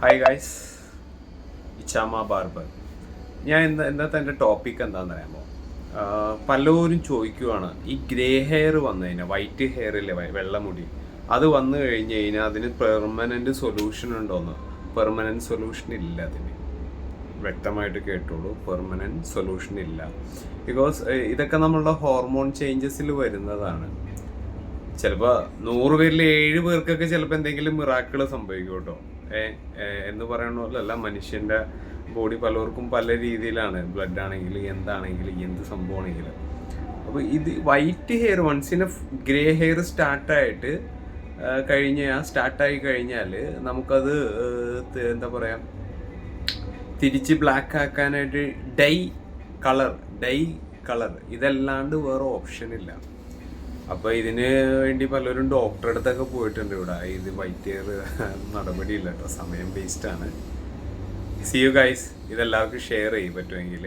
Hi guys, ഇച്ചാമ barber. ഞാൻ ഇന്നത്തെ എൻ്റെ ടോപ്പിക് എന്താണെന്ന് അറിയാമോ? പലരും ചോദിക്കുവാണ്, ഈ ഗ്രേ ഹെയർ വന്നു കഴിഞ്ഞാൽ, വൈറ്റ് ഹെയർ ഇല്ലേ, വെള്ളമുടി, അത് വന്നു കഴിഞ്ഞ് കഴിഞ്ഞാൽ അതിന് പെർമനൻറ്റ് സൊല്യൂഷൻ ഉണ്ടോയെന്ന്. പെർമനൻറ്റ് സൊല്യൂഷൻ ഇല്ല അതിന്. വ്യക്തമായിട്ട് കേട്ടോളൂ, പെർമനൻറ്റ് സൊല്യൂഷൻ ഇല്ല. ബിക്കോസ് ഇതൊക്കെ നമ്മളുടെ ഹോർമോൺ ചേഞ്ചസിൽ വരുന്നതാണ്. ചിലപ്പോൾ 100 പേരിൽ 7 പേർക്കൊക്കെ ചിലപ്പോൾ എന്തെങ്കിലും മിറാക്കിൾ സംഭവിക്കും കേട്ടോ. എന്ന് പറയുന്ന പോലല്ല, മനുഷ്യൻ്റെ ബോഡി പലർക്കും പല രീതിയിലാണ്. ബ്ലഡ് ആണെങ്കിലും എന്താണെങ്കിലും എന്ത് സംഭവമാണെങ്കിലും. അപ്പോൾ ഇത് വൈറ്റ് ഹെയർ വൺസിന് ഗ്രേ ഹെയർ സ്റ്റാർട്ടായി കഴിഞ്ഞാൽ നമുക്കത് എന്താ പറയുക, തിരിച്ച് ബ്ലാക്ക് ആക്കാനായിട്ട് ഡൈ കളർ ഇതല്ലാണ്ട് വേറെ ഓപ്ഷൻ ഇല്ല. അപ്പോൾ ഇതിന് വേണ്ടി പലരും ഡോക്ടറെ അടുത്തൊക്കെ പോയിട്ടുണ്ട്. ഇവിടെ ഇത് വൈറ്റ് ഹെയർ നടപടിയില്ല കേട്ടോ, സമയം വേസ്റ്റാണ്. See you guys. ഇതെല്ലാവർക്കും ഷെയർ ചെയ്യും പറ്റുമെങ്കിൽ.